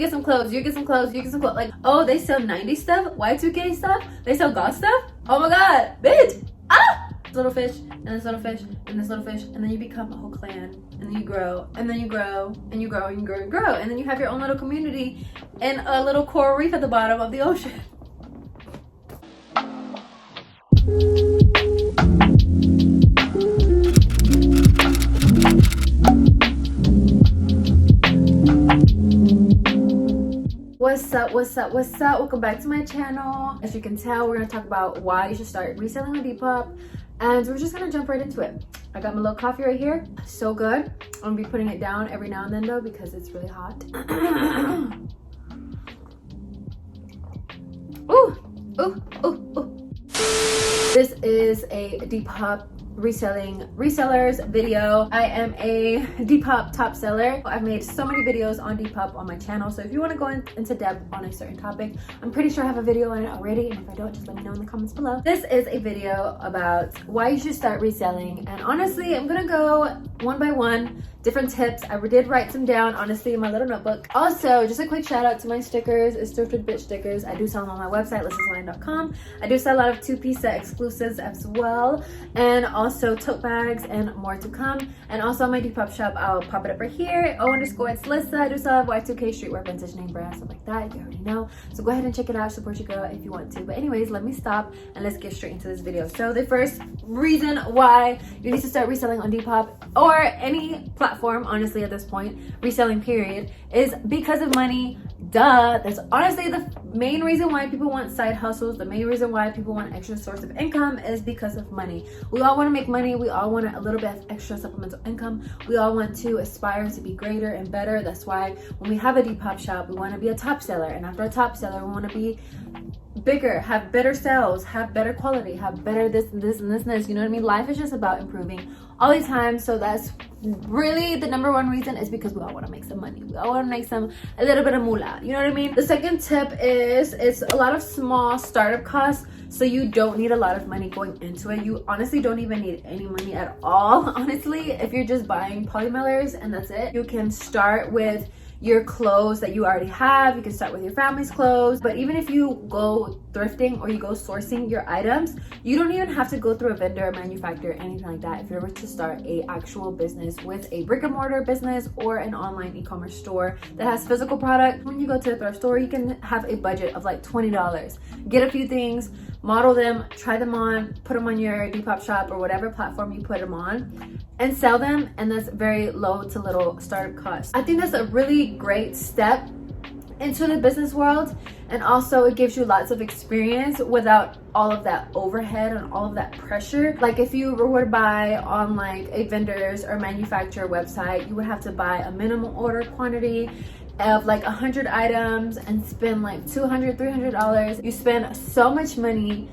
get some clothes, you get some clothes, you get some clothes. Like, oh, they sell 90s stuff, Y2K stuff, they sell goth stuff. Oh my god, bitch. Ah! Little fish, and this little fish, and this little fish, and then you become a whole clan, and then you grow, and then you grow, and you grow, and you grow, and grow, and then you have your own little community and a little coral reef at the bottom of the ocean. What's up, what's up, what's up? Welcome back to my channel. As you can tell, we're gonna talk about why you should start reselling on Depop, and we're just gonna jump right into it. I got my little coffee right here, so good. I'm gonna be putting it down every now and then though because it's really hot. Ooh, ooh, ooh, ooh. This is a Depop reselling resellers video. I am a Depop top seller. I've made so many videos on Depop on my channel, so if you want to go into depth on a certain topic, I'm pretty sure I have a video on it already, and if I don't, just let me know in the comments below. This is a video about why you should start reselling, and honestly, I'm gonna go one by one, different tips. I did write some down, honestly, in my little notebook. Also, just a quick shout out to my stickers. It's Thrifted Bitch stickers. I do sell them on my website, RESELLING.com. I do sell a lot of two-piece set exclusives as well, and also tote bags and more to come. And also on my Depop shop, I'll pop it up right here. O_it's Lissa. I do sell Y2K streetwear, vintage name brand, stuff like that, if you already know. So go ahead and check it out, support your girl if you want to. But anyways, let me stop and let's get straight into this video. So the first reason why you need to start reselling on Depop or any platform, honestly, at this point, reselling period, is because of money. Duh. That's honestly the main reason why people want side hustles. The main reason why people want extra source of income is because of money. We all want to make money. We all want a little bit of extra supplemental income. We all want to aspire to be greater and better. That's why when we have a Depop shop, we want to be a top seller, and after a top seller, we want to be bigger, have better sales, have better quality, have better this and this and this and this. You know what I mean? Life is just about improving all the time. So that's really the number one reason, is because we all want to make some money. We all want to make a little bit of moolah. You know what I mean? The second tip is it's a lot of small startup costs. So you don't need a lot of money going into it. You honestly don't even need any money at all. Honestly, if you're just buying polymailers and that's it, you can start with your clothes that you already have. You can start with your family's clothes. But even if you go thrifting or you go sourcing your items, you don't even have to go through a vendor, a manufacturer, anything like that. If you're able to start a actual business with a brick and mortar business or an online e-commerce store that has physical product, when you go to a thrift store, you can have a budget of like $20. Get a few things, model them, try them on, put them on your Depop shop or whatever platform you put them on, and sell them. And that's very low to little startup cost. I think that's a really great step into the business world, and also it gives you lots of experience without all of that overhead and all of that pressure. Like if you were to buy on like a vendor's or manufacturer website, you would have to buy a minimum order quantity of like 100 items and spend like $200-300. You spend so much money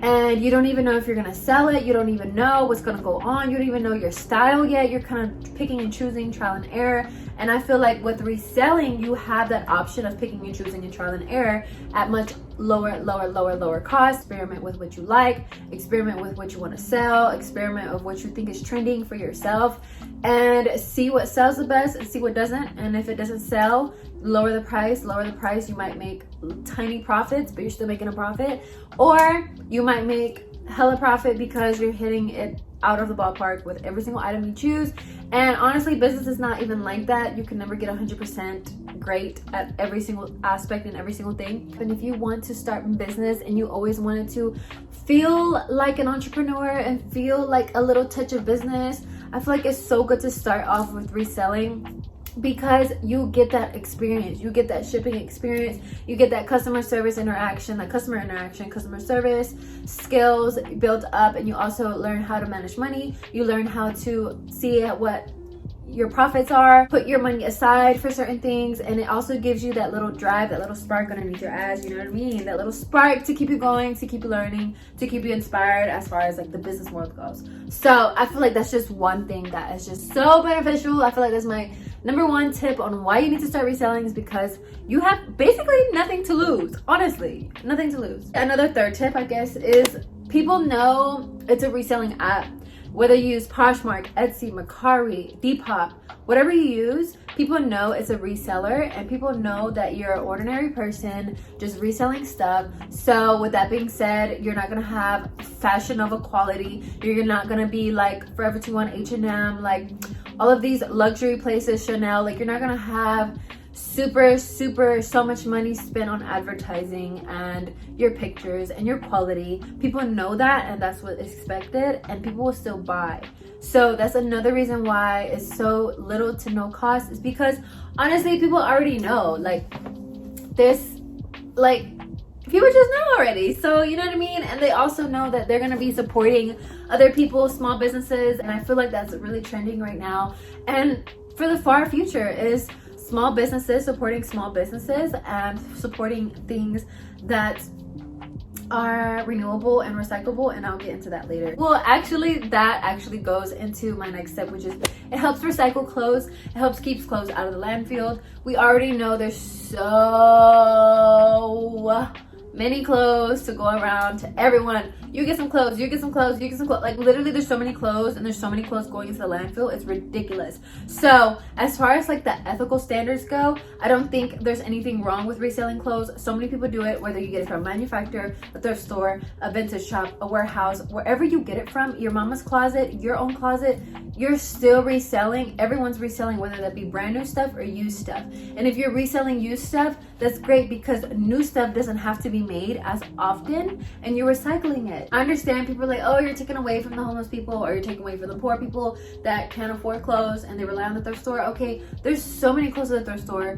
and you don't even know if you're gonna sell it. You don't even know what's gonna go on. You don't even know your style yet. You're kind of picking and choosing, trial and error. And I feel like with reselling, you have that option of picking and choosing and trial and error at much lower cost. Experiment with what you like, experiment with what you want to sell, experiment with what you think is trending for yourself, and see what sells the best and see what doesn't. And if it doesn't sell, lower the price. You might make tiny profits, but you're still making a profit, or you might make hella profit because you're hitting it out of the ballpark with every single item you choose. And honestly, business is not even like that. You can never get 100% great at every single aspect and every single thing. And if you want to start a business and you always wanted to feel like an entrepreneur and feel like a little touch of business, I feel like it's so good to start off with reselling, because you get that experience, you get that shipping experience, you get that customer service interaction, customer service skills built up, and you also learn how to manage money. You learn how to see what your profits are, put your money aside for certain things, and it also gives you that little drive, that little spark underneath your ass, you know what I mean? That little spark to keep you going, to keep you learning, to keep you inspired as far as like the business world goes. So I feel like that's just one thing that is just so beneficial. I feel like that's my number one tip on why you need to start reselling, is because you have basically nothing to lose. Honestly, nothing to lose. Another third tip, I guess, is people know it's a reselling app. Whether you use Poshmark, Etsy, Mercari, Depop, whatever you use, people know it's a reseller, and people know that you're an ordinary person just reselling stuff. So with that being said, you're not gonna have Fashion Nova quality. You're not gonna be like Forever 21, H&M, like all of these luxury places, Chanel. Like, you're not gonna have super so much money spent on advertising and your pictures and your quality. People know that, and that's what's expected, and people will still buy. So that's another reason why it's so little to no cost, is because honestly people already know. Like, this, like, people just know already. So you know what I mean? And they also know that they're gonna be supporting other people, small businesses, and I feel like that's really trending right now. And for the far future is small businesses supporting small businesses and supporting things that are renewable and recyclable, and I'll get into that later. Well, actually, that actually goes into my next step, which is it helps recycle clothes. It helps keep clothes out of the landfill. We already know there's so many clothes to go around to everyone. You get some clothes, you get some clothes, you get some clothes. Like, literally there's so many clothes, and there's so many clothes going into the landfill. It's ridiculous. So as far as like the ethical standards go, I don't think there's anything wrong with reselling clothes. So many people do it, whether you get it from a manufacturer, a thrift store, a vintage shop, a warehouse, wherever you get it from, your mama's closet, your own closet, you're still reselling. Everyone's reselling, whether that be brand new stuff or used stuff. And if you're reselling used stuff, that's great, because new stuff doesn't have to be made as often, and you're recycling it. I understand people are like, oh, you're taking away from the homeless people, or you're taking away from the poor people that can't afford clothes and they rely on the thrift store. Okay, there's so many clothes at the thrift store.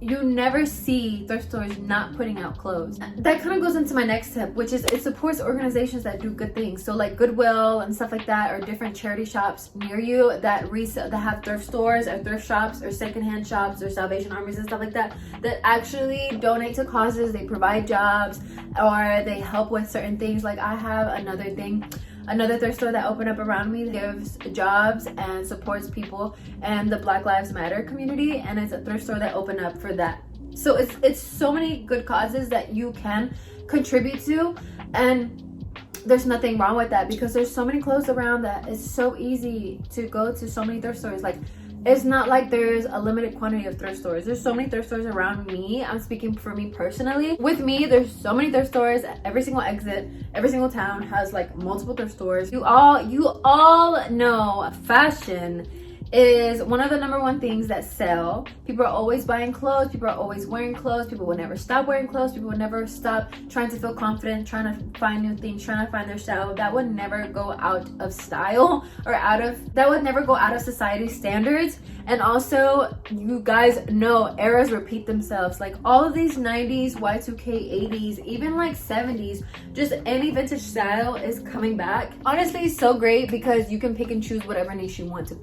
You never see thrift stores not putting out clothes. That kind of goes into my next tip, which is it supports organizations that do good things. So like Goodwill and stuff like that, or different charity shops near you that have thrift stores or thrift shops or secondhand shops or Salvation Armies and stuff like that, that actually donate to causes. They provide jobs, or they help with certain things. Like, I have another thrift store that opened up around me, gives jobs and supports people and the Black Lives Matter community, and it's a thrift store that opened up for that. So it's so many good causes that you can contribute to, and there's nothing wrong with that, because there's so many clothes around that it's so easy to go to so many thrift stores. Like, it's not like there's a limited quantity of thrift stores. There's so many thrift stores around me. I'm speaking for me personally. With me, there's so many thrift stores at every single exit. Every single town has like multiple thrift stores. You all know fashion is one of the #1 things that sell. People are always buying clothes. People are always wearing clothes. People will never stop wearing clothes. People will never stop trying to feel confident, trying to find new things, trying to find their style. That would never go out of style, or that would never go out of society's standards. And also, you guys know eras repeat themselves. Like, all of these 90s, Y2K, 80s, even like 70s, just any vintage style is coming back. Honestly, it's so great, because you can pick and choose whatever niche you want to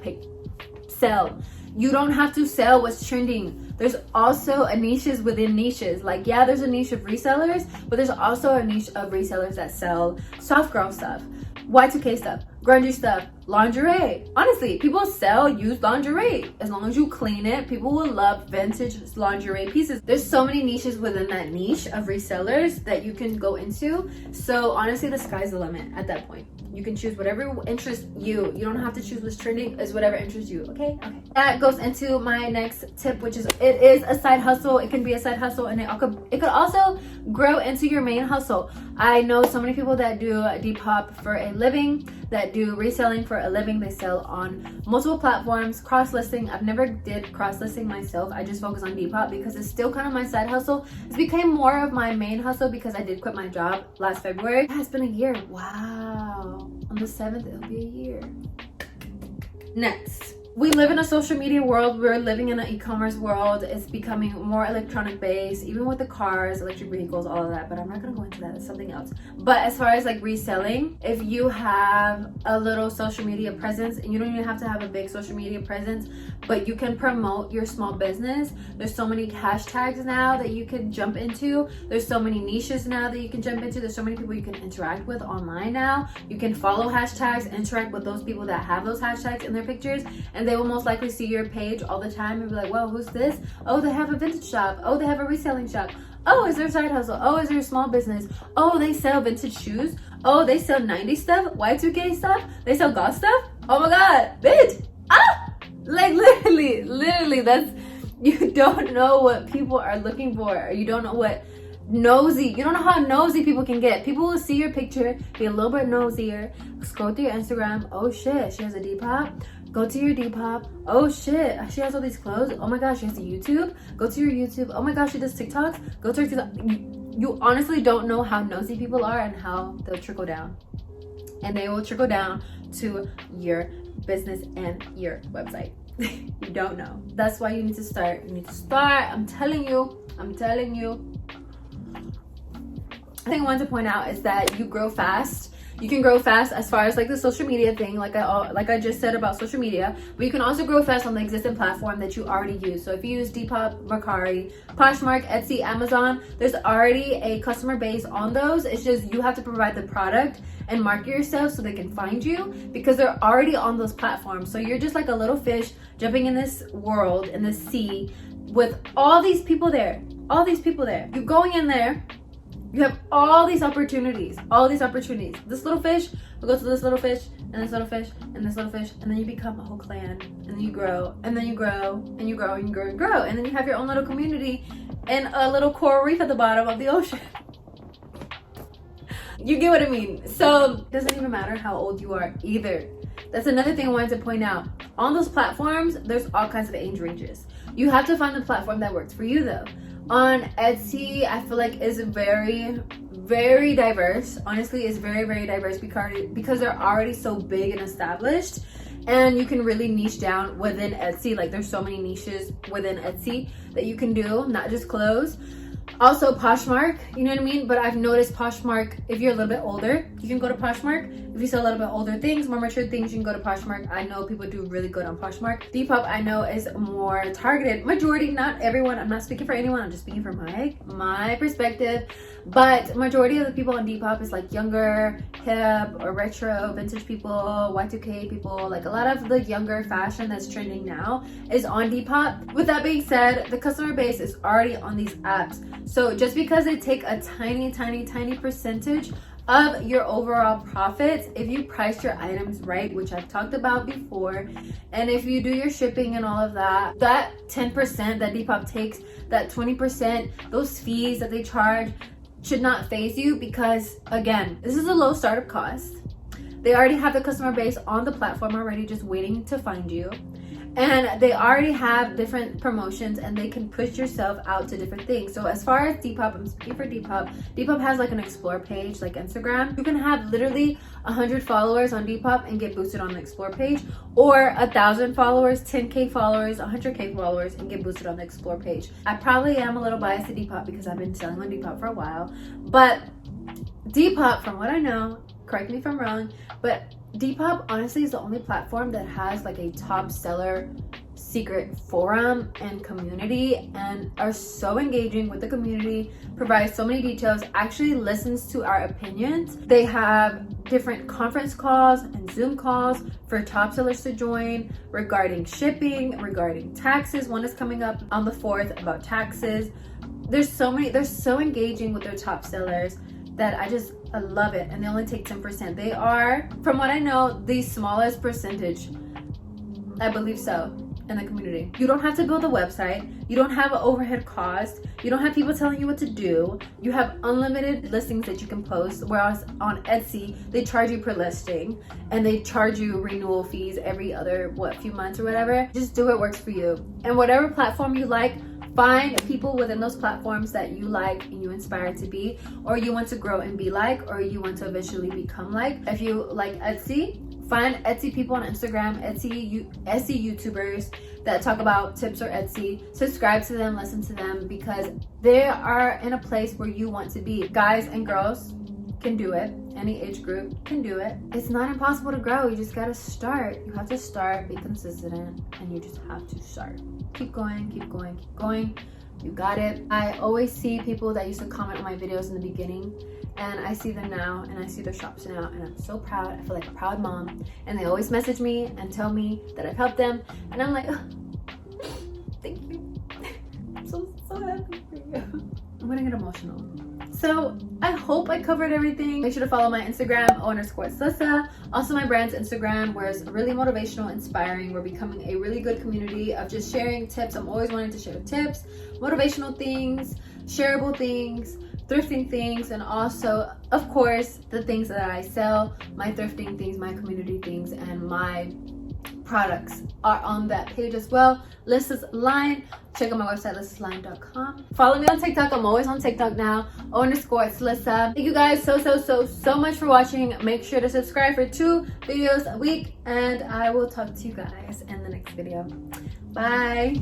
sell. You don't have to sell what's trending. There's also a niches within niches. Like, yeah, there's a niche of resellers, but there's also a niche of resellers that sell soft girl stuff, Y2K stuff, grungy stuff, lingerie. Honestly, people sell used lingerie. As long as you clean it, people will love vintage lingerie pieces. There's so many niches within that niche of resellers that you can go into. So honestly, the sky's the limit at that point. You can choose whatever interests you. You don't have to choose what's trending. It's whatever interests you. Okay. That goes into my next tip, which is it is a side hustle. It can be a side hustle, and it could also grow into your main hustle. I know so many people that do Depop for a living, that do reselling for a living. They sell on multiple platforms, cross-listing. I've never did cross-listing myself. I just focus on Depop because it's still kind of my side hustle. It's became more of my main hustle because I did quit my job last February. It has been a year. Wow. On the 7th, it'll be a year. Next. We live in a social media world. We're living in an e-commerce world. It's becoming more electronic based, even with the cars, electric vehicles, all of that. But I'm not gonna go into that. It's something else. But as far as like reselling, if you have a little social media presence, and you don't even have to have a big social media presence, but you can promote your small business. There's so many hashtags now that you can jump into. There's so many niches now that you can jump into. There's so many people you can interact with online now. You can follow hashtags, interact with those people that have those hashtags in their pictures, and they will most likely see your page all the time and be like, well, who's this? Oh, they have a vintage shop. Oh, they have a reselling shop. Oh, is there a side hustle? Oh, is there a small business? Oh, they sell vintage shoes. Oh, they sell 90s stuff, Y2K stuff. They sell goth stuff. Oh my God, bitch. Ah, like literally, that's, you don't know what people are looking for. You don't know what nosy, you don't know how nosy people can get. People will see your picture, be a little bit nosier, scroll through your Instagram. Oh shit, she has a Depop. Go to your Depop. Oh shit, she has all these clothes. Oh my gosh, she has a YouTube. Go to your YouTube. Oh my gosh, she does TikToks. Go to her TikTok. You honestly don't know how nosy people are and how they'll trickle down. And they will trickle down to your business and your website. You don't know. That's why you need to start. You need to start. I'm telling you. I think I wanted to point out is that you grow fast. You can grow fast as far as like the social media thing, like I just said about social media, but you can also grow fast on the existing platform that you already use. So if you use Depop, Mercari, Poshmark, Etsy, Amazon, there's already a customer base on those. It's just you have to provide the product and market yourself so they can find you because they're already on those platforms. So you're just like a little fish jumping in this world, in this sea with all these people there, You're going in there. You have all these opportunities. This little fish will go to this little fish, and this little fish, and this little fish, and then you become a whole clan, and then you grow, and then you grow, and you grow, and you grow, and grow, and then you have your own little community and a little coral reef at the bottom of the ocean. You get what I mean? So it doesn't even matter how old you are either. That's another thing I wanted to point out. On those platforms, there's all kinds of age ranges. You have to find the platform that works for you though. On Etsy, I feel like is very, very diverse. Honestly, it's very, very diverse because they're already so big and established, and you can really niche down within Etsy. Like there's so many niches within Etsy that you can do, not just clothes. Also Poshmark, you know what I mean? But I've noticed Poshmark, if you're a little bit older, you can go to Poshmark. If you sell a little bit older things, more mature things, you can go to Poshmark. I know people do really good on Poshmark. Depop, I know, is more targeted. Majority, not everyone. I'm not speaking for anyone. I'm just speaking from my perspective. But majority of the people on Depop is like younger, hip, or retro, vintage people, Y2K people. Like a lot of the younger fashion that's trending now is on Depop. With that being said, the customer base is already on these apps. So just because they take a tiny percentage of your overall profits, if you price your items right, which I've talked about before, and if you do your shipping and all of that, that 10% that Depop takes, that 20%, those fees that they charge should not faze you because, again, this is a low startup cost. They already have the customer base on the platform already just waiting to find you. And they already have different promotions and they can push yourself out to different things. So as far as Depop, I'm speaking for Depop. Depop has like an explore page like Instagram. You can have literally 100 followers on Depop and get boosted on the explore page, or 1,000 followers, 10K followers, 100K followers and get boosted on the explore page. I probably am a little biased to Depop because I've been selling on Depop for a while, but Depop, from what I know, correct me if I'm wrong, but Depop honestly is the only platform that has like a top seller secret forum and community, and are so engaging with the community, provides so many details, actually listens to our opinions. They have different conference calls and Zoom calls for top sellers to join regarding shipping, regarding taxes. One is coming up on the 4th about taxes. They're so engaging with their top sellers that I love it. And they only take 10%. They are, from what I know, the smallest percentage, I believe so, in the community. You don't have to build a website. You don't have an overhead cost. You don't have people telling you what to do. You have unlimited listings that you can post, whereas on Etsy, they charge you per listing and they charge you renewal fees every other, few months or whatever. Just do what works for you. And whatever platform you like, find people within those platforms that you like and you inspire to be, or you want to grow and be like, or you want to eventually become like. If you like Etsy, find Etsy people on Instagram, Etsy YouTubers that talk about tips or Etsy. Subscribe to them, listen to them, because they are in a place where you want to be. Guys and girls can do it. Any age group can do it. It's not impossible to grow. You just gotta start. You have to start, be consistent, and you just have to start. Keep going, keep going, keep going. You got it. I always see people that used to comment on my videos in the beginning, and I see them now and I see their shops now, and I'm so proud. I feel like a proud mom, and they always message me and tell me that I've helped them, and I'm like, oh, thank you. I'm so happy for you. I'm gonna get emotional. So I hope I covered everything. Make sure to follow my Instagram, _Slissa. Also my brand's Instagram, where it's really motivational, inspiring. We're becoming a really good community of just sharing tips. I'm always wanting to share tips, motivational things, shareable things, thrifting things, and also, of course, the things that I sell, my thrifting things, my community things, and my products are on that page as well. Lissa's Line. Check out my website, lissasline.com. Follow me on TikTok. I'm always on TikTok now, _Slissa. Thank you guys so much for watching. Make sure to subscribe for 2 videos a week, and I will talk to you guys in the next video. Bye.